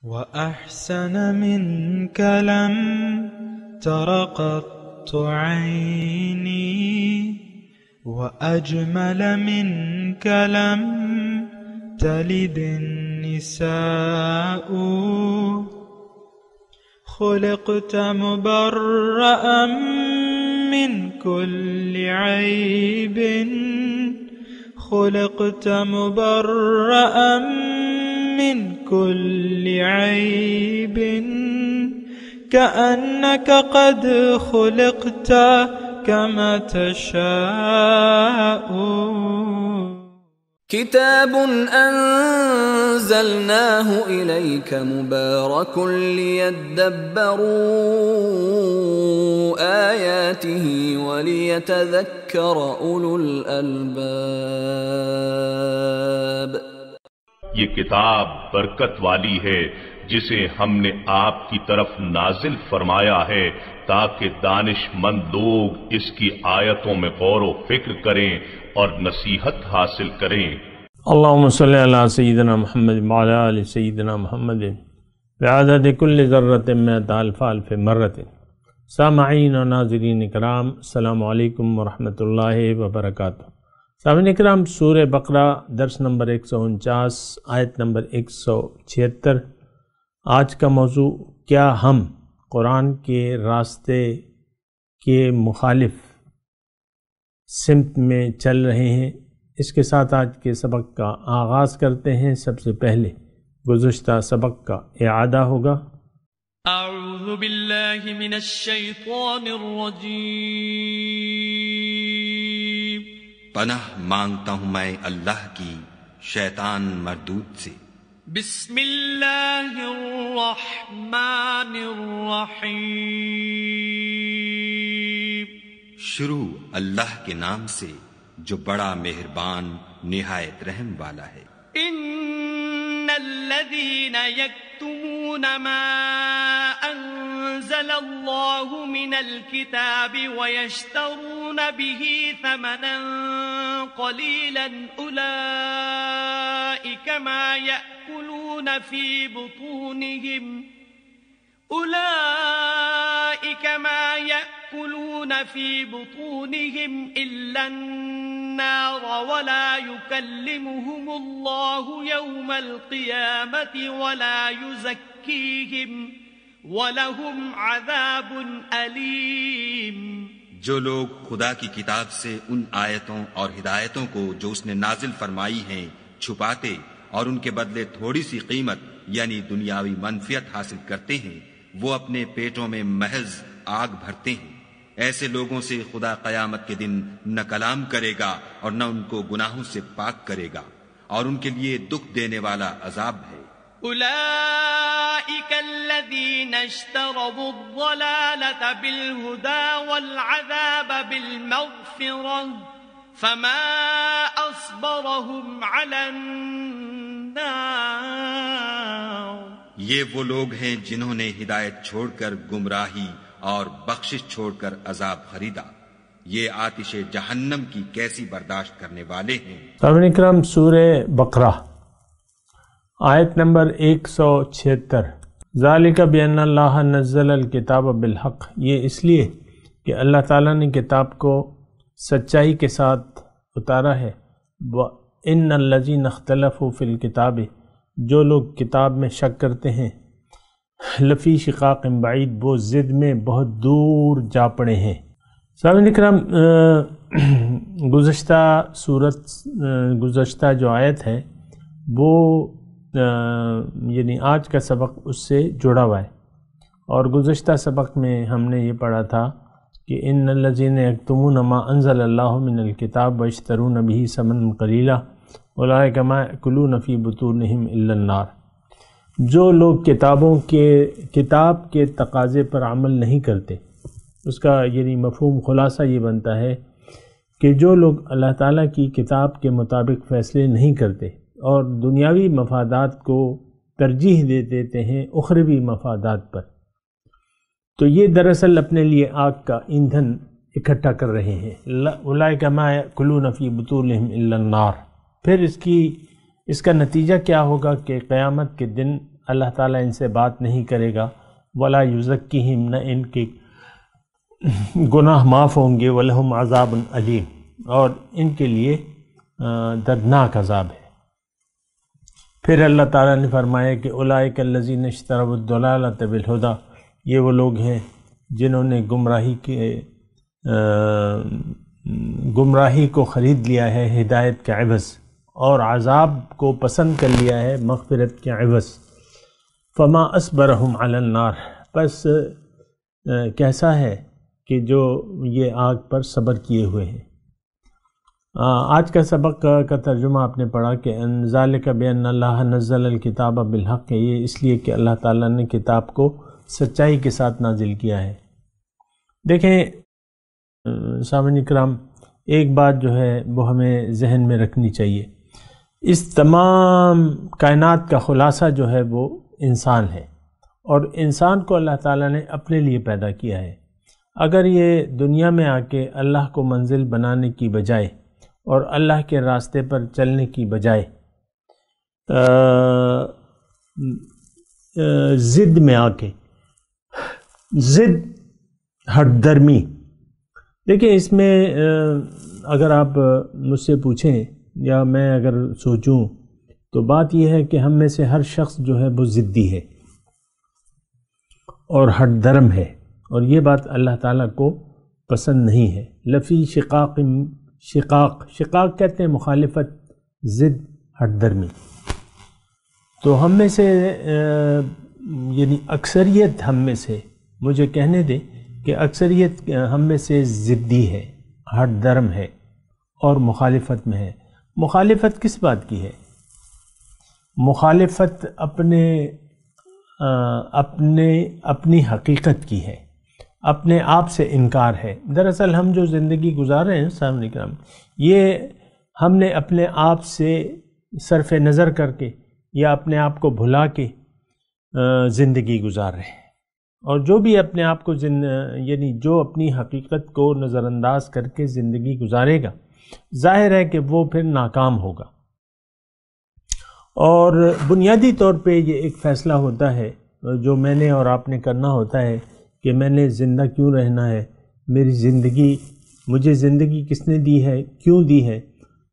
وأحسن منك لم تر قط عيني وأجمل منك لم تلد النساء خلقت مبرأ من كل عيب خلقت مبرأ من كل عيب كأنك قد خلقت كما تشاء كتاب أنزلناه إليك مبارك ليدبروا آياته وليتذكر أولو الألباب. یہ کتاب برکت والی ہے جسے ہم نے آپ کی طرف نازل فرمایا ہے تاکہ دانش مند لوگ اس کی آیتوں میں غور و فکر کریں اور نصیحت حاصل کریں. اللہم صلی علی سیدنا محمد وعلی آل سیدنا محمد بعدد کل ذرۃ مئۃ الف الف مرۃ. سامعین و ناظرین اکرام، السلام علیکم ورحمۃ اللہ وبرکاتہ. سامعین اکرام، سورہ بقرہ درس نمبر 149 آیت نمبر 176. آج کا موضوع، کیا ہم قرآن کے راستے کے مخالف سمت میں چل رہے ہیں؟ اس کے ساتھ آج کے سبق کا آغاز کرتے ہیں. سب سے پہلے گزشتہ سبق کا اعادہ ہوگا. اعوذ باللہ من الشیطان الرجیم. پناہ مانگتا ہوں میں اللہ کی شیطان مردود سے. بسم اللہ الرحمن الرحیم. شروع اللہ کے نام سے جو بڑا مہربان نہایت رحم والا ہے. ان الذین یکتمون ما انزل اللہ من الكتاب ویشترون به ثمنا قلیلا اولئک ما یأکلون فی بطونہم إلا النار ولا يكلمهم الله يوم القيامة ولا يزكيهم ولهم عذاب أليم. جو لوگ خدا کی کتاب سے ان آیتوں اور ہدایتوں کو جو اس نے نازل فرمائی ہیں چھپاتے اور ان کے بدلے تھوڑی سی قیمت یعنی دنیاوی منفعت حاصل کرتے ہیں، وہ اپنے پیٹوں میں محض آگ بھرتے ہیں. ایسے لوگوں سے خدا قیامت کے دن نہ کلام کرے گا اور نہ ان کو گناہوں سے پاک کرے گا، اور ان کے لیے دکھ دینے والا عذاب ہے. اولئک الذین اشتروا الضلالة بالهدى والعذاب بالمغفرة فما اصبرهم على النار. یہ وہ لوگ ہیں جنہوں نے ہدایت چھوڑ کر گمراہی اور بخشش چھوڑ کر عذاب خریدا. یہ آتش جہنم کی کیسی برداشت کرنے والے ہیں. سامعین اکرام، سورہ بقرہ آیت نمبر 176. ذالک بان اللہ نزل الکتاب بالحق. یہ اس لیے کہ اللہ تعالیٰ نے کتاب کو سچائی کے ساتھ اتارا ہے. وَإِنَّ الَّذِينَ اخْتَلَفُوا فِي الْكِتَابِ. جو لوگ کتاب میں شک کرتے ہیں، لفی شقاق بعید، وہ ضد میں بہت دور جا پڑے ہیں. سامعین اکرام، گزشتہ جو آیت ہے وہ یعنی آج کا سبق اس سے جڑا ہوا ہے. اور گزشتہ سبق میں ہم نے یہ پڑھا تھا کہ ان الذین یکتمون ما انزل اللہ من الکتاب ویشترون به ثمنا قلیلا اولئک ما یأکلون فی بطونہم الا النار. جو لوگ کتاب کے تقاضے پر عمل نہیں کرتے، اس کا یعنی مفہوم خلاصہ یہ بنتا ہے کہ جو لوگ اللہ تعالیٰ کی کتاب کے مطابق فیصلے نہیں کرتے اور دنیاوی مفادات کو ترجیح دے دیتے ہیں اخروی مفادات پر، تو یہ دراصل اپنے لیے آگ کا ایندھن اکٹھا کر رہے ہیں. اولئک ما یأکلون فی بطونہم الا النار. پھر اس کا نتیجہ کیا ہوگا کہ قیامت کے دن اللہ تعالیٰ ان سے بات نہیں کرے گا، ولا یزکیہم، نہ ان کے گناہ معاف ہوں گے، ولہم عذاب علیم، اور ان کے لیے دردناک عذاب ہے۔ پھر اللہ تعالیٰ نے فرمایا کہ اولئک الذین اشتروا الضلالۃ بالہدی، یہ وہ لوگ ہیں جنہوں نے گمراہی کو خرید لیا ہے ہدایت کے عوض، اور عذاب کو پسند کر لیا ہے مغفرت کے عوض۔ فما اصبرہم علی النار، پس کیسا ہے کہ جو یہ آگ پر صبر کیے ہوئے ہیں۔ آج کا سبق کا ترجمہ آپ نے پڑھا کہ ذالک بان اللہ نزل الکتاب بالحق، یہ اس لیے کہ اللہ تعالیٰ نے کتاب کو سچائی کے ساتھ نازل کیا ہے۔ دیکھیں سامعین اکرام، ایک بات جو ہے وہ ہمیں ذہن میں رکھنی چاہیے، اس تمام کائنات کا خلاصہ جو ہے وہ انسان ہے، اور انسان کو اللہ تعالیٰ نے اپنے لیے پیدا کیا ہے۔ اگر یہ دنیا میں آ کے اللہ کو منزل بنانے کی بجائے اور اللہ کے راستے پر چلنے کی بجائے ضد میں آ کے ضد ہٹ درمی، دیکھیں اس میں اگر آپ مجھ سے پوچھیں یا میں اگر سوچوں تو بات یہ ہے کہ ہم میں سے ہر شخص جو ہے وہ ضدی ہے اور ہٹ درم ہے، اور یہ بات اللہ تعالیٰ کو پسند نہیں ہے۔ لفی شقاق کہتے ہیں مخالفت، ضد، ہٹ درمی۔ تو ہم میں سے یعنی اکثریت ہم میں سے، مجھے کہنے دیں کہ اکثریت ہم میں سے ضدی ہے، ہٹ درم ہے اور مخالفت میں ہے۔ مخالفت کس بات کی ہے؟ مخالفت اپنی حقیقت کی ہے، اپنے آپ سے انکار ہے۔ دراصل ہم جو زندگی گزار رہے ہیں سامنے کرام، یہ ہم نے اپنے آپ سے صرف نظر کر کے یا اپنے آپ کو بھلا کے زندگی گزار رہے ہیں، اور جو بھی اپنے آپ کو یعنی جو اپنی حقیقت کو نظر انداز کر کے زندگی گزارے گا، ظاہر ہے کہ وہ پھر ناکام ہوگا۔ اور بنیادی طور پہ یہ ایک فیصلہ ہوتا ہے جو میں نے اور آپ نے کرنا ہوتا ہے کہ میں نے زندہ کیوں رہنا ہے، مجھے زندگی کس نے دی ہے، کیوں دی ہے۔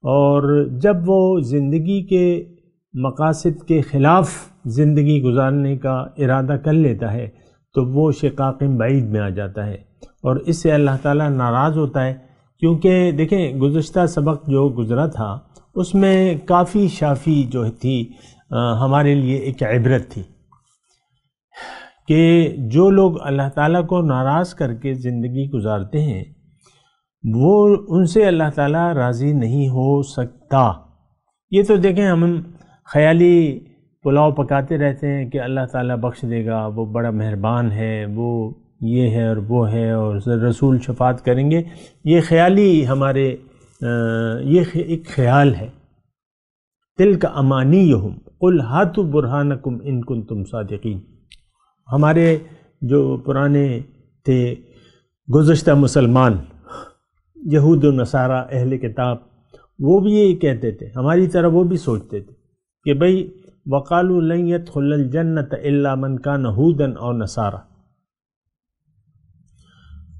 اور جب وہ زندگی کے مقاصد کے خلاف زندگی گزارنے کا ارادہ کر لیتا ہے تو وہ شقاق بعید میں آ جاتا ہے، اور اس سے اللہ تعالیٰ ناراض ہوتا ہے۔ کیونکہ دیکھیں گزشتہ سبق جو گزرا تھا اس میں کافی شافی جو تھی ہمارے لیے ایک عبرت تھی کہ جو لوگ اللہ تعالیٰ کو ناراض کر کے زندگی گزارتے ہیں وہ ان سے اللہ تعالیٰ راضی نہیں ہو سکتا۔ یہ تو دیکھیں ہم خیالی پلاؤ پکاتے رہتے ہیں کہ اللہ تعالیٰ بخش دے گا، وہ بڑا مہربان ہے، وہ یہ ہے اور وہ ہے اور رسول شفاعت کریں گے، یہ خیالی ہمارے یہ ایک خیال ہے۔ تلک امانیہم قل ہاتوا برہانکم ان کنتم صادقین۔ ہمارے جو پرانے تھے گزشتہ مسلمان، یہود و نصارہ، اہل کتاب، وہ بھی یہی کہتے تھے، ہماری طرح وہ بھی سوچتے تھے کہ بھئی وقالوا لن يدخل الجنة الا من كان هودا او نصارى،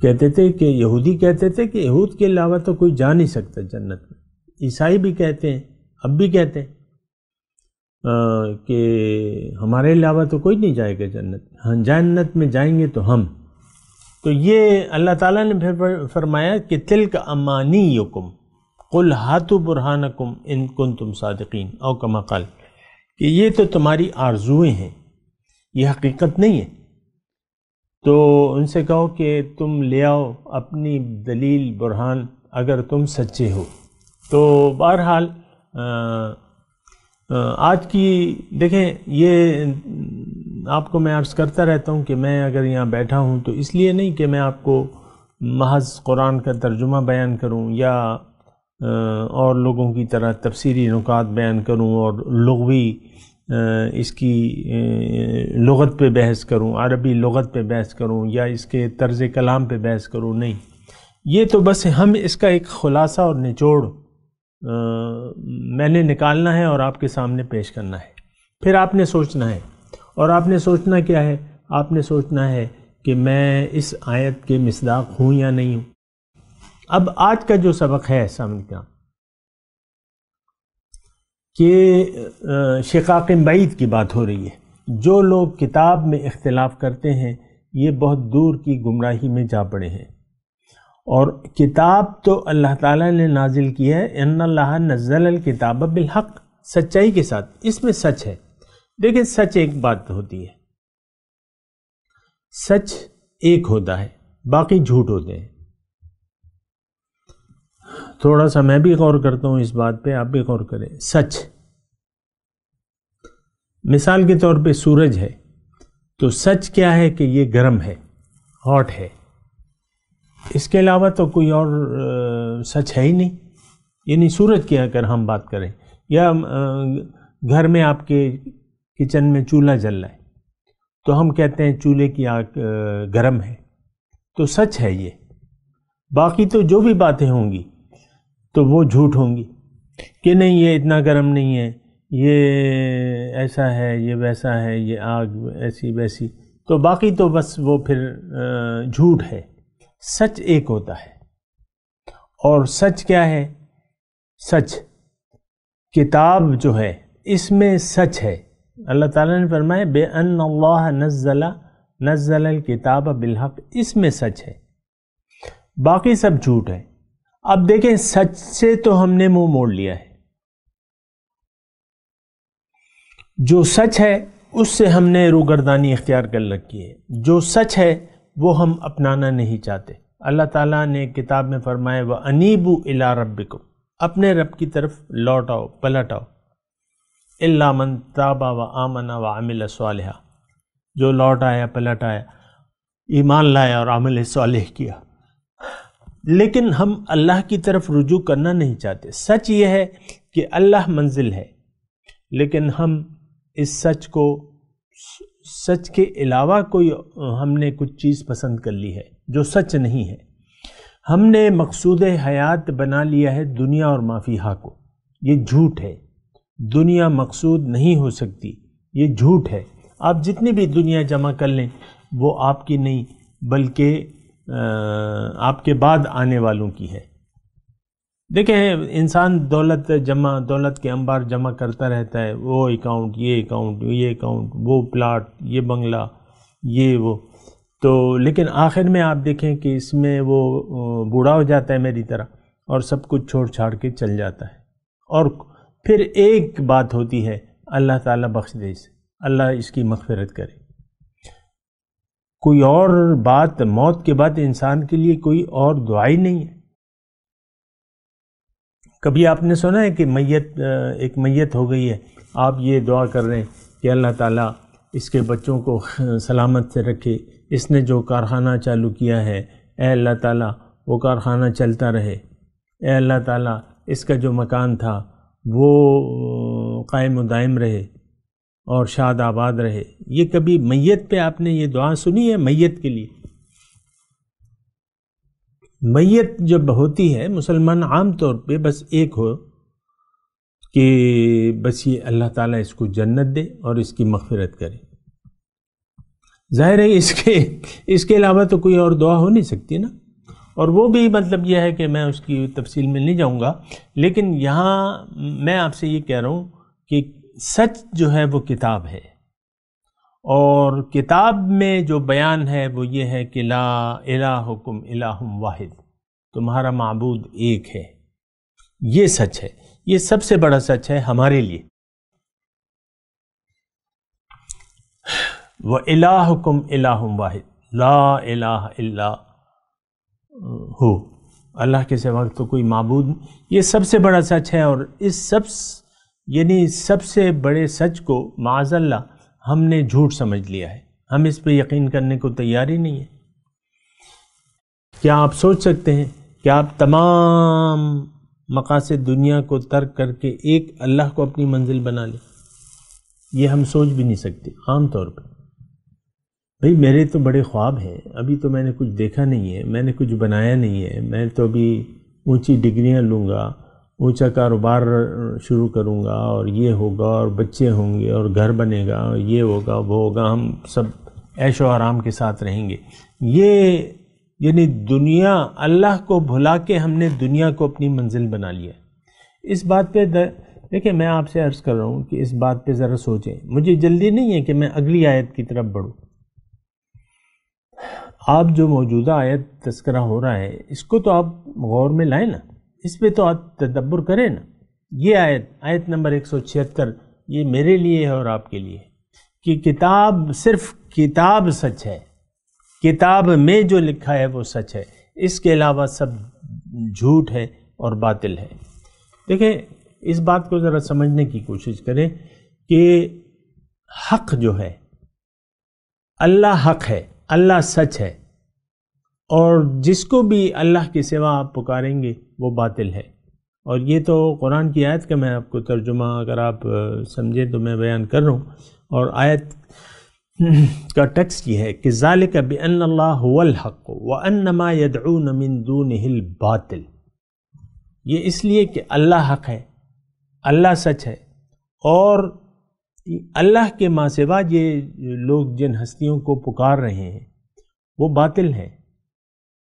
کہتے تھے کہ یہودی کہتے تھے کہ یہود کے علاوہ تو کوئی جا نہیں سکتا جنت میں، عیسائی بھی کہتے ہیں، اب بھی کہتے ہیں کہ ہمارے علاوہ تو کوئی نہیں جائے گا جنت میں، ہم جنت میں جائیں گے تو ہم۔ تو یہ اللہ تعالیٰ نے پھر فرمایا کہ تلک امانیکم قل ہاتوا برہانکم ان کنتم صادقین، او کما قال، کہ یہ تو تمہاری آرزوئیں ہیں، یہ حقیقت نہیں ہے۔ تو ان سے کہو کہ تم لے آؤ اپنی دلیل برہان اگر تم سچے ہو۔ تو بہرحال آج کی دیکھیں، یہ آپ کو میں عرض کرتا رہتا ہوں کہ میں اگر یہاں بیٹھا ہوں تو اس لیے نہیں کہ میں آپ کو محض قرآن کا ترجمہ بیان کروں یا اور لوگوں کی طرح تفسیری نکات بیان کروں اور لغوی اس کی لغت پہ بحث کروں، عربی لغت پہ بحث کروں یا اس کے طرز کلام پہ بحث کروں، نہیں، یہ تو بس ہم اس کا ایک خلاصہ اور نچوڑ میں نے نکالنا ہے اور آپ کے سامنے پیش کرنا ہے، پھر آپ نے سوچنا ہے۔ اور آپ نے سوچنا کیا ہے؟ آپ نے سوچنا ہے کہ میں اس آیت کے مصداق ہوں یا نہیں ہوں۔ اب آج کا جو سبق ہے سامنے کا کہ شقاق بعید کی بات ہو رہی ہے۔ جو لوگ کتاب میں اختلاف کرتے ہیں یہ بہت دور کی گمراہی میں جا پڑے ہیں، اور کتاب تو اللہ تعالیٰ نے نازل کی ہے، ان اللہ نزل الکتاب بالحق، سچائی کے ساتھ، اس میں سچ ہے۔ دیکھیں سچ ایک بات ہوتی ہے، سچ ایک ہوتا ہے، باقی جھوٹ ہوتے ہیں۔ تھوڑا سا میں بھی غور کرتا ہوں اس بات پہ، آپ بھی غور کریں۔ سچ، مثال کے طور پہ سورج ہے تو سچ کیا ہے کہ یہ گرم ہے، ہاٹ ہے، اس کے علاوہ تو کوئی اور سچ ہے ہی نہیں۔ یعنی سورج کی اگر ہم بات کریں، یا گھر میں آپ کے کچن میں چولہا جل رہا ہے تو ہم کہتے ہیں چولہے کی آگ گرم ہے، تو سچ ہے یہ۔ باقی تو جو بھی باتیں ہوں گی تو وہ جھوٹ ہوں گی کہ نہیں یہ اتنا گرم نہیں ہے، یہ ایسا ہے، یہ ویسا ہے، یہ آگ ایسی ویسی، تو باقی تو بس وہ پھر جھوٹ ہے۔ سچ ایک ہوتا ہے، اور سچ کیا ہے؟ سچ کتاب جو ہے اس میں سچ ہے۔ اللہ تعالیٰ نے فرمایا بے ان اللہ نزل الکتاب بالحق، اس میں سچ ہے، باقی سب جھوٹ ہے۔ اب دیکھیں سچ سے تو ہم نے منہ موڑ لیا ہے، جو سچ ہے اس سے ہم نے روگردانی اختیار کر رکھی ہے، جو سچ ہے وہ ہم اپنانا نہیں چاہتے۔ اللہ تعالیٰ نے کتاب میں فرمایا وَأَنِيبُوا إِلَىٰ رَبِّكُمْ، اپنے رب کی طرف لوٹ آؤ، پلٹ آؤ۔ إِلَّا مَن تَابَ وَآمَنَ وَعَمِلَ صَالِحًا، جو لوٹ آیا، پلٹ آیا، ایمان لایا اور عمل صالح کیا۔ لیکن ہم اللہ کی طرف رجوع کرنا نہیں چاہتے۔ سچ یہ ہے کہ اللہ منزل ہے، لیکن ہم اس سچ کو، سچ کے علاوہ کوئی ہم نے کچھ چیز پسند کر لی ہے جو سچ نہیں ہے۔ ہم نے مقصود حیات بنا لیا ہے دنیا اور ما فیہا کو، یہ جھوٹ ہے۔ دنیا مقصود نہیں ہو سکتی، یہ جھوٹ ہے۔ آپ جتنی بھی دنیا جمع کر لیں وہ آپ کی نہیں بلکہ آپ کے بعد آنے والوں کی ہے۔ دیکھیں انسان دولت کے انبار جمع کرتا رہتا ہے، وہ اکاؤنٹ، یہ اکاؤنٹ، یہ اکاؤنٹ، وہ پلاٹ، یہ بنگلہ، یہ وہ، تو لیکن آخر میں آپ دیکھیں کہ اس میں وہ بوڑھا ہو جاتا ہے میری طرح، اور سب کچھ چھوڑ چھاڑ کے چل جاتا ہے۔ اور پھر ایک بات ہوتی ہے، اللہ تعالیٰ بخش دے اسے، اللہ اس کی مغفرت کرے۔ کوئی اور بات موت کے بعد انسان کے لیے کوئی اور دعا ہی نہیں ہے۔ کبھی آپ نے سنا ہے کہ ایک میت ہو گئی ہے، آپ یہ دعا کر رہے ہیں کہ اللہ تعالیٰ اس کے بچوں کو سلامت سے رکھے، اس نے جو کارخانہ چالو کیا ہے اے اللہ تعالیٰ وہ کارخانہ چلتا رہے، اے اللہ تعالیٰ اس کا جو مکان تھا وہ قائم و دائم رہے اور شاد آباد رہے۔ یہ کبھی میت پہ آپ نے یہ دعا سنی ہے؟ میت کے لیے، میت جب ہوتی ہے مسلمان عام طور پہ بس ایک ہو کہ بس یہ اللہ تعالیٰ اس کو جنت دے اور اس کی مغفرت کرے۔ ظاہر ہے اس کے علاوہ تو کوئی اور دعا ہو نہیں سکتی نا، اور وہ بھی مطلب یہ ہے کہ میں اس کی تفصیل میں نہیں جاؤں گا، لیکن یہاں میں آپ سے یہ کہہ رہا ہوں کہ سچ جو ہے وہ کتاب ہے، اور کتاب میں جو بیان ہے وہ یہ ہے کہ لا الہکم الہ واحد، تمہارا معبود ایک ہے۔ یہ سچ ہے، یہ سب سے بڑا سچ ہے ہمارے لیے۔ وَإِلَٰهُكُمْ إِلَٰهٌ وَاحِدٌ لَا إِلَٰهَ إِلَّا ہو، اللہ کے سوا تو کوئی معبود نہیں۔ یہ سب سے بڑا سچ ہے، اور اس سب سے بڑے سچ کو معاذ اللہ ہم نے جھوٹ سمجھ لیا ہے، ہم اس پہ یقین کرنے کو تیار ہی نہیں ہے۔ کیا آپ سوچ سکتے ہیں کہ آپ تمام مقاصد دنیا کو ترک کر کے ایک اللہ کو اپنی منزل بنا لیں؟ یہ ہم سوچ بھی نہیں سکتے عام طور پہ۔ بھئی میرے تو بڑے خواب ہیں، ابھی تو میں نے کچھ دیکھا نہیں ہے، میں نے کچھ بنایا نہیں ہے، میں تو ابھی اونچی ڈگریاں لوں گا، اونچا کاروبار شروع کروں گا اور یہ ہوگا اور بچے ہوں گے اور گھر بنے گا اور یہ ہوگا وہ ہوگا، ہم سب عیش و آرام کے ساتھ رہیں گے. یہ یعنی دنیا، اللہ کو بھلا کے ہم نے دنیا کو اپنی منزل بنا لیا. اس بات پہ دیکھیں میں آپ سے عرض کر رہا ہوں کہ اس بات پہ ذرا سوچیں. مجھے جلدی نہیں ہے کہ میں اگلی آیت کی طرف بڑھوں. آپ جو موجودہ آیت تذکرہ ہو رہا ہے اس کو تو آپ غور میں لائیں نا، اس پہ تو آپ تدبر کریں نا. یہ آیت نمبر 176 یہ میرے لیے ہے اور آپ کے لیے کہ کتاب، صرف کتاب سچ ہے، کتاب میں جو لکھا ہے وہ سچ ہے، اس کے علاوہ سب جھوٹ ہے اور باطل ہے. دیکھیں اس بات کو ذرا سمجھنے کی کوشش کریں کہ حق جو ہے، اللہ حق ہے، اللہ سچ ہے، اور جس کو بھی اللہ کے سوا آپ پکاریں گے وہ باطل ہے. اور یہ تو قرآن کی آیت کا میں آپ کو ترجمہ اگر آپ سمجھیں تو میں بیان کر رہا ہوں. اور آیت کا ٹیکسٹ یہ ہے کہ ذالک بأن اللہ هو الحق وأن ما يدعون من دونه الباطل. یہ اس لیے کہ اللہ حق ہے، اللہ سچ ہے، اور اللہ کے ماں سوا یہ لوگ جن ہستیوں کو پکار رہے ہیں وہ باطل ہے،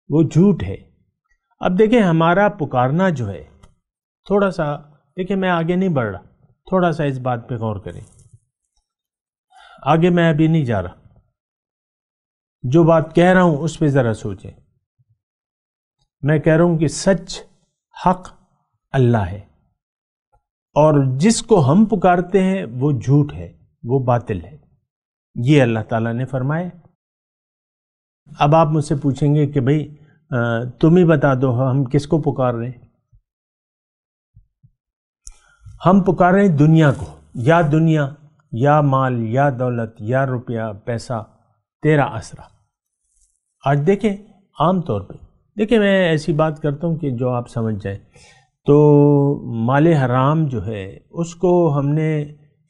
وہ جھوٹ ہے. اب دیکھیں ہمارا پکارنا جو ہے، تھوڑا سا دیکھیں میں آگے نہیں بڑھ رہا، تھوڑا سا اس بات پہ غور کریں. آگے میں ابھی نہیں جا رہا، جو بات کہہ رہا ہوں اس پہ ذرا سوچیں. میں کہہ رہا ہوں کہ سچ، حق اللہ ہے، اور جس کو ہم پکارتے ہیں وہ جھوٹ ہے، وہ باطل ہے. یہ اللہ تعالیٰ نے فرمایا. اب آپ مجھ سے پوچھیں گے کہ بھئی تم ہی بتا دو ہم کس کو پکار رہے ہیں. ہم پکار رہے ہیں دنیا کو، دنیا یا مال یا دولت یا روپیہ پیسہ تیرا آسرا. آج دیکھیں عام طور پہ دیکھیں میں ایسی بات کرتا ہوں کہ جو آپ سمجھ جائیں. تو مال حرام جو ہے اس کو ہم نے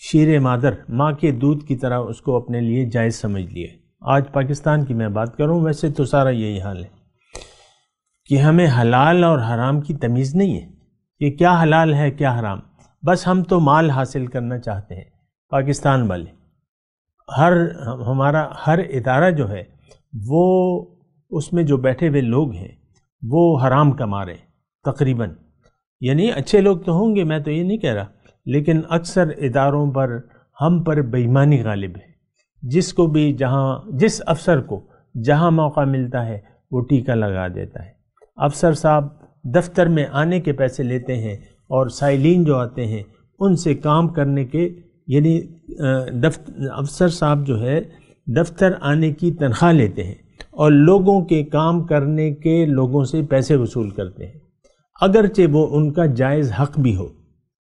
شیر مادر، ماں کے دودھ کی طرح اس کو اپنے لیے جائز سمجھ لیا. آج پاکستان کی میں بات کروں، ویسے تو سارا یہی حال ہے کہ ہمیں حلال اور حرام کی تمیز نہیں ہے کہ کیا حلال ہے کیا حرام. بس ہم تو مال حاصل کرنا چاہتے ہیں. پاکستان والے ہمارا ہر ادارہ جو ہے وہ اس میں جو بیٹھے ہوئے لوگ ہیں وہ حرام کما رہے ہیں تقریباً. یعنی اچھے لوگ تو ہوں گے، میں تو یہ نہیں کہہ رہا، لیکن اکثر اداروں پر ہم پر بے ایمانی غالب ہے. جس کو بھی جس افسر کو جہاں موقع ملتا ہے وہ ٹیکہ لگا دیتا ہے. افسر صاحب دفتر میں آنے کے پیسے لیتے ہیں اور سائلین جو آتے ہیں ان سے کام کرنے کے، یعنی افسر صاحب جو ہے دفتر آنے کی تنخواہ لیتے ہیں اور لوگوں کے کام کرنے کے لوگوں سے پیسے وصول کرتے ہیں، اگرچہ وہ ان کا جائز حق بھی ہو.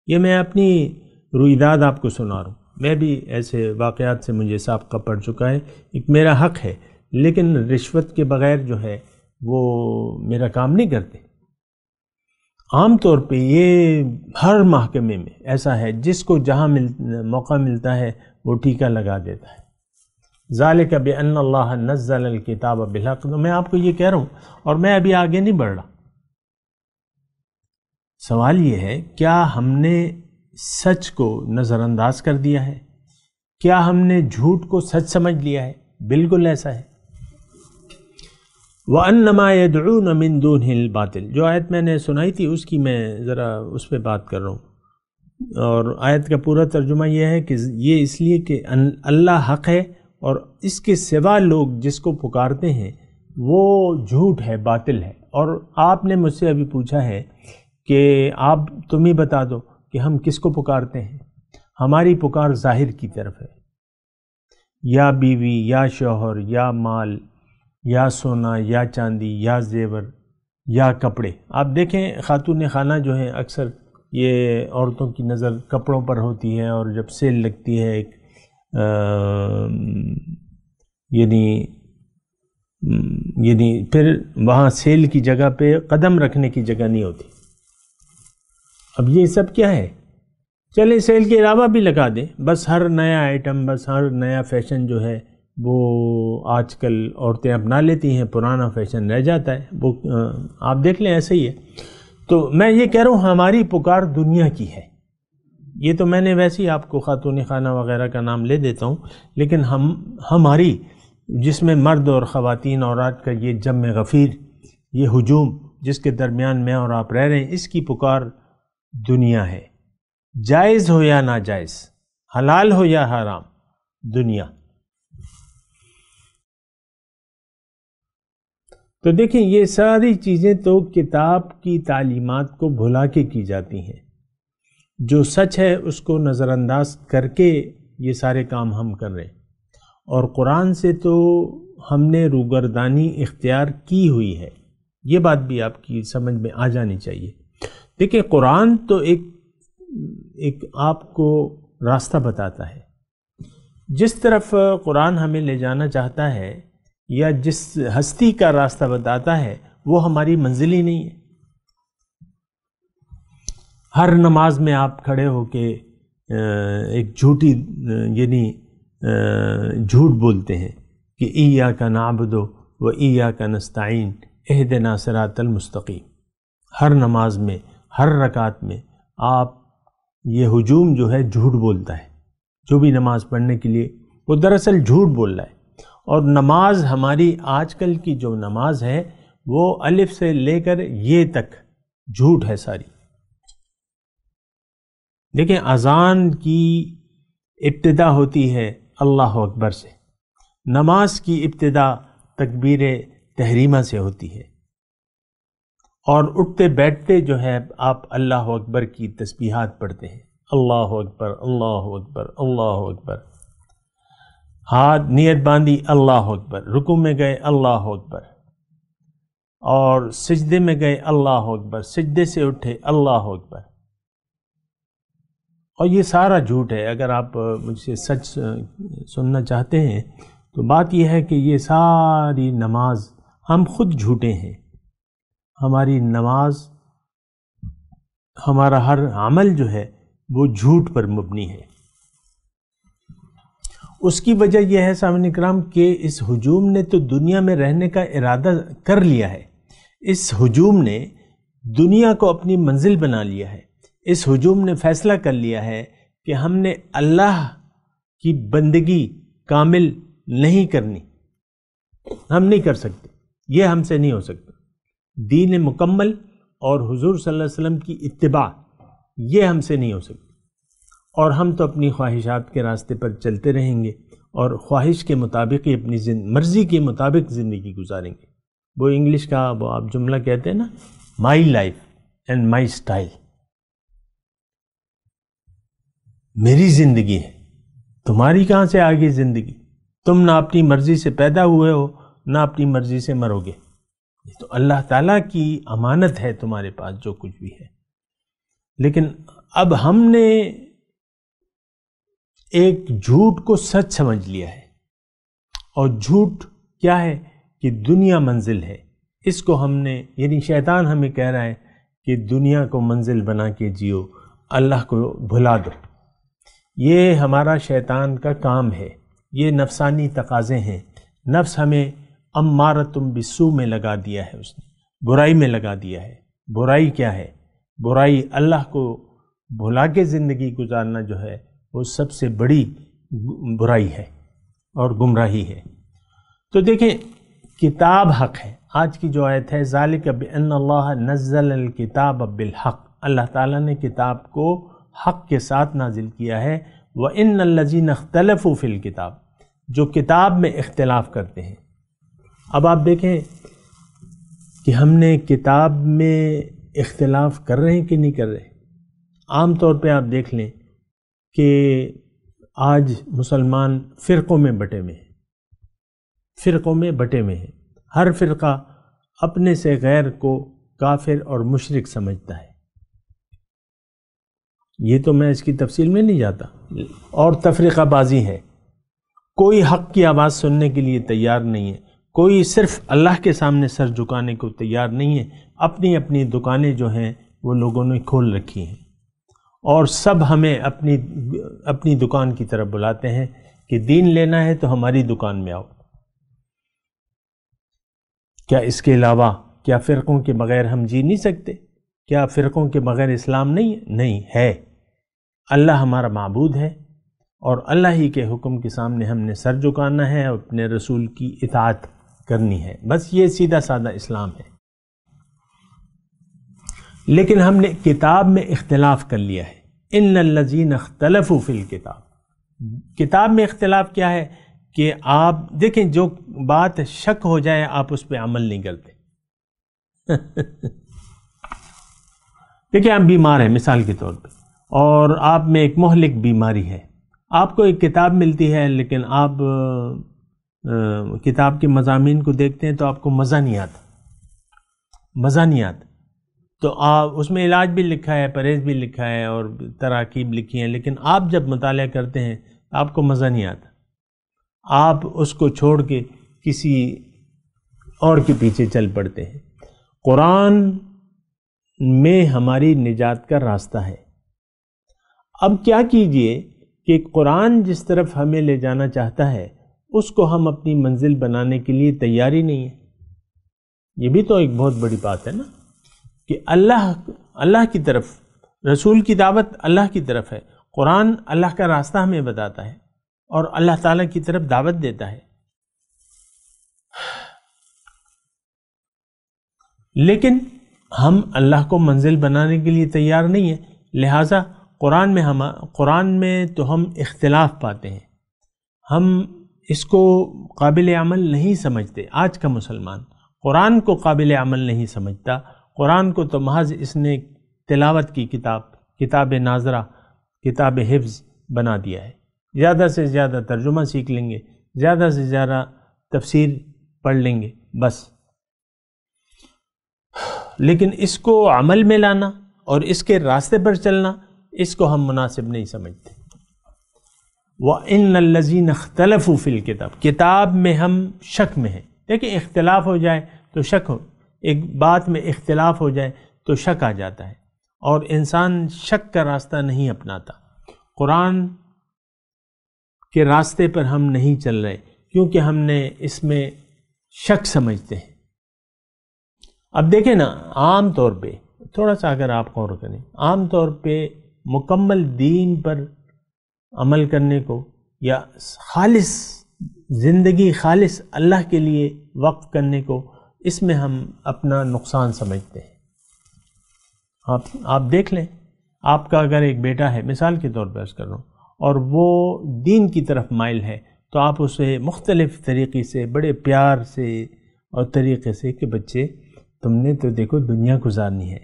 یہ میں اپنی رویداد آپ کو سنا رہا ہوں. میں بھی ایسے واقعات سے مجھے سابقہ پڑ چکا ہے. ایک میرا حق ہے، لیکن رشوت کے بغیر جو ہے وہ میرا کام نہیں کرتے. عام طور پہ یہ ہر محکمے میں ایسا ہے، جس کو جہاں موقع ملتا ہے وہ ٹیکہ لگا دیتا ہے. ذالک بأن اللہ نزل الکتاب بالحق. میں آپ کو یہ کہہ رہا ہوں اور میں ابھی آگے نہیں بڑھ رہا. سوال یہ ہے کیا ہم نے سچ کو نظر انداز کر دیا ہے؟ کیا ہم نے جھوٹ کو سچ سمجھ لیا ہے؟ بالکل ایسا ہے. وَأَنَّمَا يَدْعُونَ مِن دُونِهِ الْبَاطِلِ، جو آیت میں نے سنائی تھی اس کی میں ذرا اس پہ بات کر رہا ہوں. اور آیت کا پورا ترجمہ یہ ہے کہ یہ اس لیے کہ اللہ حق ہے اور اس کے سوا لوگ جس کو پکارتے ہیں وہ جھوٹ ہے، باطل ہے. اور آپ نے مجھ سے ابھی پوچھا ہے کہ تم ہی بتا دو کہ ہم کس کو پکارتے ہیں. ہماری پکار ظاہر کی طرف ہے، یا بیوی یا شوہر یا مال یا سونا یا چاندی یا زیور یا کپڑے. آپ دیکھیں خاتون خانہ جو ہیں اکثر یہ عورتوں کی نظر کپڑوں پر ہوتی ہے، اور جب سیل لگتی ہے ایک یعنی پھر وہاں سیل کی جگہ پہ قدم رکھنے کی جگہ نہیں ہوتی. اب یہ سب کیا ہے؟ چلیں سیل کے علاوہ بھی لگا دیں، بس ہر نیا آئٹم، بس ہر نیا فیشن جو ہے وہ آج کل عورتیں اپنا لیتی ہیں، پرانا فیشن رہ جاتا ہے. وہ آپ دیکھ لیں ایسے ہی ہے. تو میں یہ کہہ رہا ہوں ہماری پکار دنیا کی ہے. یہ تو میں نے ویسے ہی آپ کو خاتون خانہ وغیرہ کا نام لے دیتا ہوں، لیکن ہماری جس میں مرد اور خواتین عورات کا یہ جمع غفیر، یہ ہجوم جس کے درمیان میں اور آپ رہ رہے ہیں، اس کی پکار دنیا ہے. جائز ہو یا ناجائز، حلال ہو یا حرام، دنیا. تو دیکھیں یہ ساری چیزیں تو کتاب کی تعلیمات کو بھلا کے کی جاتی ہیں. جو سچ ہے اس کو نظر انداز کر کے یہ سارے کام ہم کر رہے ہیں، اور قرآن سے تو ہم نے روگردانی اختیار کی ہوئی ہے. یہ بات بھی آپ کی سمجھ میں آ جانی چاہیے. دیکھیں قرآن تو ایک آپ کو راستہ بتاتا ہے. جس طرف قرآن ہمیں لے جانا چاہتا ہے یا جس ہستی کا راستہ بتاتا ہے وہ ہماری منزل ہی نہیں ہے. ہر نماز میں آپ کھڑے ہو کے ایک جھوٹی یعنی جھوٹ بولتے ہیں کہ ایاک نعبد و ایاک نستعین اہدنا صراط المستقیم. ہر نماز میں، ہر رکعت میں آپ یہ ہجوم جو ہے جھوٹ بولتا ہے. جو بھی نماز پڑھنے کے لیے وہ دراصل جھوٹ بول رہا ہے. اور نماز ہماری آج کل کی جو نماز ہے وہ الف سے لے کر یہ تک جھوٹ ہے ساری. دیکھیں اذان کی ابتدا ہوتی ہے اللہ اکبر سے، نماز کی ابتدا تکبیر تحریمہ سے ہوتی ہے، اور اٹھتے بیٹھتے جو ہے آپ اللہ اکبر کی تسبیحات پڑھتے ہیں. اللہ اکبر، اللہ اکبر، اللہ اکبر. ہاتھ نیت باندھی اللہ اکبر، رکوع میں گئے اللہ اکبر، اور سجدے میں گئے اللہ اکبر، سجدے سے اٹھے اللہ اکبر. اور یہ سارا جھوٹ ہے. اگر آپ مجھ سے سچ سننا چاہتے ہیں تو بات یہ ہے کہ یہ ساری نماز ہم خود جھوٹے ہیں. ہماری نماز، ہمارا ہر عمل جو ہے وہ جھوٹ پر مبنی ہے. اس کی وجہ یہ ہے سامعین کرام کہ اس ہجوم نے تو دنیا میں رہنے کا ارادہ کر لیا ہے. اس ہجوم نے دنیا کو اپنی منزل بنا لیا ہے. اس ہجوم نے فیصلہ کر لیا ہے کہ ہم نے اللہ کی بندگی کامل نہیں کرنی، ہم نہیں کر سکتے، یہ ہم سے نہیں ہو سکتا. دین مکمل اور حضور صلی اللہ علیہ وسلم کی اتباع یہ ہم سے نہیں ہو سکتی. اور ہم تو اپنی خواہشات کے راستے پر چلتے رہیں گے اور خواہش کے مطابق ہی اپنی مرضی کے مطابق زندگی گزاریں گے. وہ انگلش کا وہ آپ جملہ کہتے ہیں نا، my life and my style. میری زندگی ہے، تمہاری کہاں سے آگے زندگی؟ تم نہ اپنی مرضی سے پیدا ہوئے ہو نہ اپنی مرضی سے مرو گے. یہ تو اللہ تعالیٰ کی امانت ہے تمہارے پاس جو کچھ بھی ہے. لیکن اب ہم نے ایک جھوٹ کو سچ سمجھ لیا ہے. اور جھوٹ کیا ہے کہ دنیا منزل ہے. اس کو ہم نے، یعنی شیطان ہمیں کہہ رہا ہے کہ دنیا کو منزل بنا کے جیو، اللہ کو بھلا دو. یہ ہمارا شیطان کا کام ہے. یہ نفسانی تقاضے ہیں. نفس ہمیں امارتم بالسوء میں لگا دیا ہے، اس نے برائی میں لگا دیا ہے. برائی کیا ہے؟ برائی اللہ کو بھلا کے زندگی گزارنا جو ہے وہ سب سے بڑی برائی ہے اور گمراہی ہے. تو دیکھیں کتاب حق ہے. آج کی جو آیت ہے ذالک بأن اللہ نزل الکتاب بالحق، اللہ تعالیٰ نے کتاب کو حق کے ساتھ نازل کیا ہے. وَإِنَّ الَّذِينَ اخْتَلَفُوا فِي الْكِتَابِ، جو کتاب میں اختلاف کرتے ہیں. اب آپ دیکھیں کہ ہم نے کتاب میں اختلاف کر رہے ہیں کہ نہیں کر رہے. عام طور پہ آپ دیکھ لیں کہ آج مسلمان فرقوں میں بٹے ہوئے ہیں، فرقوں میں بٹے ہوئے ہیں. ہر فرقہ اپنے سے غیر کو کافر اور مشرک سمجھتا ہے. یہ تو میں اس کی تفصیل میں نہیں جاتا. اور تفریقہ بازی ہے. کوئی حق کی آواز سننے کے لیے تیار نہیں ہے. کوئی صرف اللہ کے سامنے سر جھکانے کو تیار نہیں ہے. اپنی اپنی دکانیں جو ہیں وہ لوگوں نے کھول رکھی ہیں، اور سب ہمیں اپنی دکان کی طرف بلاتے ہیں کہ دین لینا ہے تو ہماری دکان میں آؤ. کیا اس کے علاوہ، کیا فرقوں کے بغیر ہم جی نہیں سکتے؟ کیا فرقوں کے بغیر اسلام نہیں ہے؟ نہیں ہے۔ اللہ ہمارا معبود ہے اور اللہ ہی کے حکم کے سامنے ہم نے سر جھکانا ہے اور اپنے رسول کی اطاعت کرنی ہے، بس یہ سیدھا سادہ اسلام ہے۔ لیکن ہم نے کتاب میں اختلاف کر لیا ہے۔ ان الذین اختلفوا فی الکتاب، کتاب میں اختلاف کیا ہے کہ آپ دیکھیں جو بات شک ہو جائے آپ اس پہ عمل نہیں کرتے۔ دیکھیں آپ بیمار ہیں مثال کے طور پہ، اور آپ میں ایک مہلک بیماری ہے، آپ کو ایک کتاب ملتی ہے لیکن آپ کتاب کے مضامین کو دیکھتے ہیں تو آپ کو مزہ نہیں آتا، تو آپ اس میں علاج بھی لکھا ہے، پرہیز بھی لکھا ہے اور تراکیب لکھی ہیں، لیکن آپ جب مطالعہ کرتے ہیں آپ کو مزہ نہیں آتا، آپ اس کو چھوڑ کے کسی اور کے پیچھے چل پڑتے ہیں۔ قرآن میں ہماری نجات کا راستہ ہے۔ اب کیا کیجئے کہ قرآن جس طرف ہمیں لے جانا چاہتا ہے اس کو ہم اپنی منزل بنانے کے لیے تیار ہی نہیں ہے۔ یہ بھی تو ایک بہت بڑی بات ہے نا کہ اللہ کی طرف، رسول کی دعوت اللہ کی طرف ہے، قرآن اللہ کا راستہ ہمیں بتاتا ہے اور اللہ تعالیٰ کی طرف دعوت دیتا ہے، لیکن ہم اللہ کو منزل بنانے کے لیے تیار نہیں ہیں۔ لہٰذا قرآن میں تو ہم اختلاف پاتے ہیں، ہم اس کو قابل عمل نہیں سمجھتے۔ آج کا مسلمان قرآن کو قابل عمل نہیں سمجھتا، قرآن کو تو محض اس نے تلاوت کی کتاب ناظرہ، کتاب حفظ بنا دیا ہے۔ زیادہ سے زیادہ ترجمہ سیکھ لیں گے، زیادہ سے زیادہ تفسیر پڑھ لیں گے، بس۔ لیکن اس کو عمل میں لانا اور اس کے راستے پر چلنا، اس کو ہم مناسب نہیں سمجھتے۔ وَإِنَّ الَّذِينَ اخْتَلَفُوا فِي الْكِتَابِ، کتاب میں ہم شک میں ہیں۔ دیکھیں اختلاف ہو جائے تو شک ہو، ایک بات میں اختلاف ہو جائے تو شک آ جاتا ہے، اور انسان شک کا راستہ نہیں اپناتا۔ قرآن کے راستے پر ہم نہیں چل رہے کیونکہ ہم نے اس میں شک سمجھتے ہیں۔ اب دیکھیں نا، عام طور پہ تھوڑا سا اگر آپ غور کریں، عام طور پہ مکمل دین پر عمل کرنے کو یا خالص زندگی خالص اللہ کے لیے وقف کرنے کو، اس میں ہم اپنا نقصان سمجھتے ہیں۔ آپ دیکھ لیں، آپ کا اگر ایک بیٹا ہے، مثال کے طور پر عرض کر رہا ہوں، اور وہ دین کی طرف مائل ہے، تو آپ اسے مختلف طریقے سے، بڑے پیار سے اور طریقے سے کہ بچے تم نے تو دیکھو دنیا گزارنی ہے،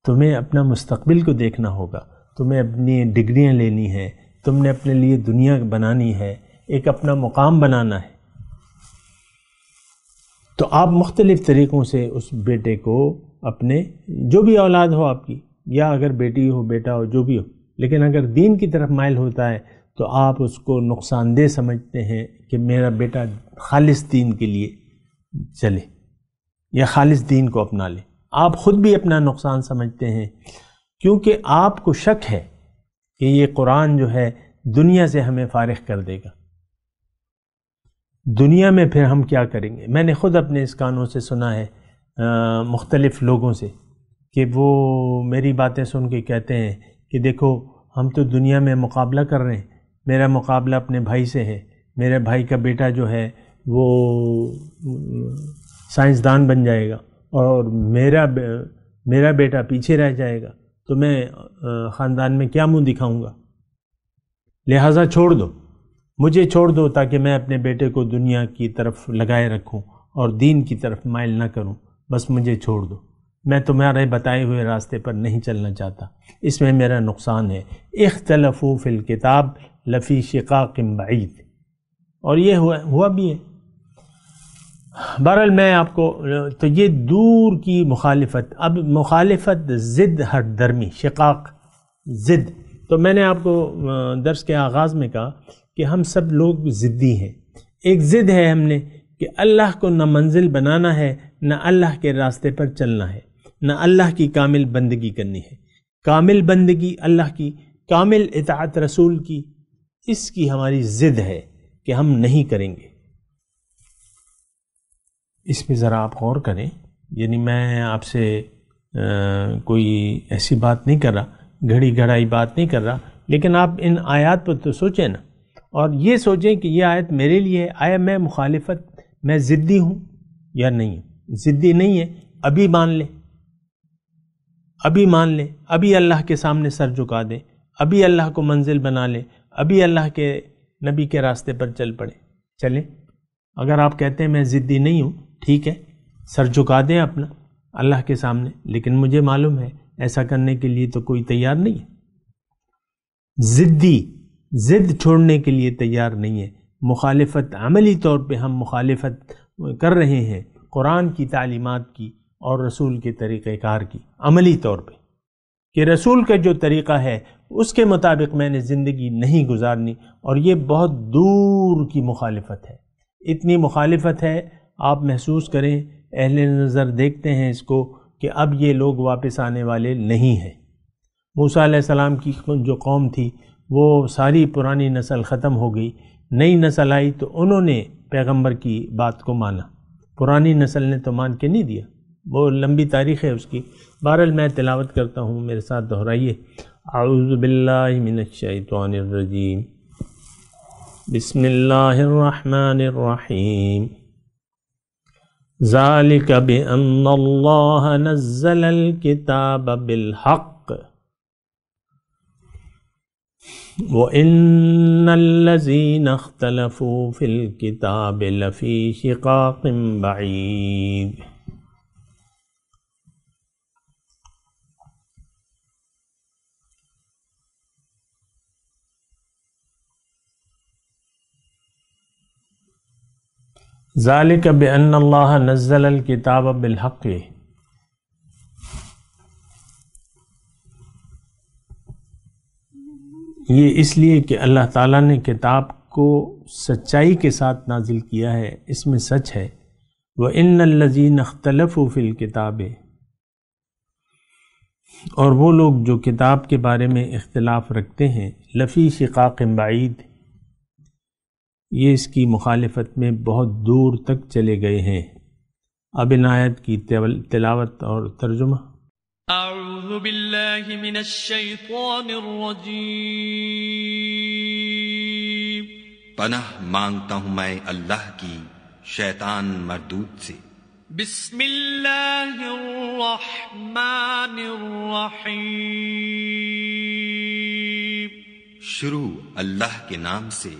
تمہیں اپنا مستقبل کو دیکھنا ہوگا، تمہیں اپنی ڈگریاں لینی ہے، تم نے اپنے لیے دنیا بنانی ہے، ایک اپنا مقام بنانا ہے، تو آپ مختلف طریقوں سے اس بیٹے کو، اپنے جو بھی اولاد ہو آپ کی، یا اگر بیٹی ہو بیٹا ہو جو بھی ہو، لیکن اگر دین کی طرف مائل ہوتا ہے تو آپ اس کو نقصان دہ سمجھتے ہیں کہ میرا بیٹا خالص دین کے لیے چلے یا خالص دین کو اپنا لے۔ آپ خود بھی اپنا نقصان سمجھتے ہیں کیونکہ آپ کو شک ہے کہ یہ قرآن جو ہے دنیا سے ہمیں فارغ کر دے گا، دنیا میں پھر ہم کیا کریں گے۔ میں نے خود اپنے اس کانوں سے سنا ہے مختلف لوگوں سے کہ وہ میری باتیں سن کے کہتے ہیں کہ دیکھو ہم تو دنیا میں مقابلہ کر رہے ہیں، میرا مقابلہ اپنے بھائی سے ہے، میرے بھائی کا بیٹا جو ہے وہ سائنسدان بن جائے گا اور میرا بیٹا پیچھے رہ جائے گا، تو میں خاندان میں کیا منہ دکھاؤں گا، لہٰذا چھوڑ دو، مجھے چھوڑ دو تاکہ میں اپنے بیٹے کو دنیا کی طرف لگائے رکھوں اور دین کی طرف مائل نہ کروں، بس مجھے چھوڑ دو، میں تمہارے بتائے ہوئے راستے پر نہیں چلنا چاہتا، اس میں میرا نقصان ہے۔ اختلفوا فی الکتاب لفی شقاق بعید، اور یہ ہوا بھی ہے۔ بہرحال میں آپ کو تو یہ دور کی مخالفت، اب مخالفت ضد ہٹ درمی، شقاق ضد، تو میں نے آپ کو درس کے آغاز میں کہا کہ ہم سب لوگ ضدی ہیں۔ ایک ضد ہے ہم نے کہ اللہ کو نہ منزل بنانا ہے، نہ اللہ کے راستے پر چلنا ہے، نہ اللہ کی کامل بندگی کرنی ہے، کامل بندگی اللہ کی، کامل اطاعت رسول کی، اس کی ہماری ضد ہے کہ ہم نہیں کریں گے۔ اس پہ ذرا آپ غور کریں، یعنی میں آپ سے کوئی ایسی بات نہیں کر رہا، گھڑی گھڑائی بات نہیں کر رہا، لیکن آپ ان آیات پر تو سوچیں نا، اور یہ سوچیں کہ یہ آیت میرے لیے ہے، آیا میں مخالفت، میں ضدی ہوں یا نہیں ہوں؟ ضدی نہیں ہے، ابھی مان لیں، ابھی مان لیں، ابھی اللہ کے سامنے سر جھکا دیں، ابھی اللہ کو منزل بنا لیں، ابھی اللہ کے نبی کے راستے پر چل پڑیں، چلیں۔ اگر آپ کہتے ہیں میں ضدی نہیں ہوں، ٹھیک ہے، سر جھکا دیں اپنا اللہ کے سامنے، لیکن مجھے معلوم ہے ایسا کرنے کے لیے تو کوئی تیار نہیں ہے، ضد چھوڑنے کے لیے تیار نہیں ہے۔ مخالفت عملی طور پہ ہم مخالفت کر رہے ہیں قرآن کی تعلیمات کی اور رسول کے طریقہ کار کی، عملی طور پہ کہ رسول کا جو طریقہ ہے اس کے مطابق میں نے زندگی نہیں گزارنی، اور یہ بہت دور کی مخالفت ہے۔ اتنی مخالفت ہے آپ محسوس کریں، اہل نظر دیکھتے ہیں اس کو کہ اب یہ لوگ واپس آنے والے نہیں ہیں۔ موسیٰ علیہ السلام کی جو قوم تھی وہ ساری پرانی نسل ختم ہو گئی، نئی نسل آئی تو انہوں نے پیغمبر کی بات کو مانا، پرانی نسل نے تو مان کے نہیں دیا، وہ لمبی تاریخ ہے اس کی۔ بہرحال میں تلاوت کرتا ہوں، میرے ساتھ دہرائیے۔ اعوذ باللہ من الشیطان الرجیم، بسم اللہ الرحمن الرحیم۔ ذالک بأن اللہ نزل الکتاب بالحق وَإِنَّ الَّذِينَ اخْتَلَفُوا فِي الْكِتَابِ لَفِي شِقَاقٍ بَعِيدٍ۔ ذَلِكَ بِأَنَّ اللَّهَ نَزَّلَ الْكِتَابَ بِالْحَقِّ، یہ اس لیے کہ اللہ تعالیٰ نے کتاب کو سچائی کے ساتھ نازل کیا ہے، اس میں سچ ہے۔ وَإِنَّ الَّذِينَ اخْتَلَفُوا فِي الْكِتَابِ، اور وہ لوگ جو کتاب کے بارے میں اختلاف رکھتے ہیں، لفی شقاق بعید، یہ اس کی مخالفت میں بہت دور تک چلے گئے ہیں۔ اب ان آیت کی تلاوت اور ترجمہ۔ اعوذ باللہ من الشیطان الرجیم، پناہ مانگتا ہوں میں اللہ کی شیطان مردود سے۔ بسم اللہ الرحمن الرحیم، شروع اللہ کے نام سے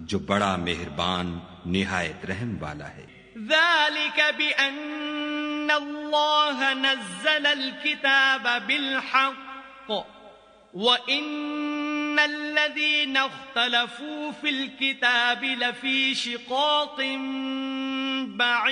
جو بڑا مہربان نہایت رحم والا ہے۔ ذالک بأن اللہ نزل الکتاب بالحق وإن الذین اختلفوا فی الکتاب لفی شقاق بعید۔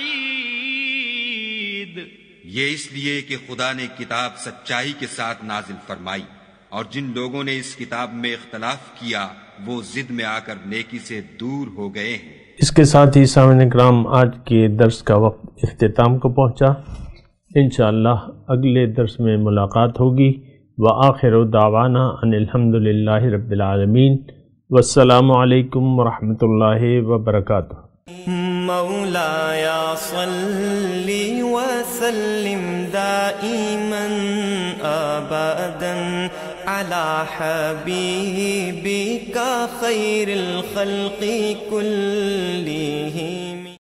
یہ اس لیے کہ خدا نے کتاب سچائی کے ساتھ نازل فرمائی، اور جن لوگوں نے اس کتاب میں اختلاف کیا وہ ضد میں آ کر نیکی سے دور ہو گئے ہیں۔ اس کے ساتھ ہی سامعین کرام آج کے درس کا وقت اختتام کو پہنچا۔ انشاءاللہ اگلے درس میں ملاقات ہوگی۔ وآخر دعوانا ان الحمد للہ رب العالمین، والسلام علیکم ورحمۃ اللہ وبرکاتہ۔ مولایا صلی وسلم دائما ابدا على حبیبک خیر الخلق کلہم۔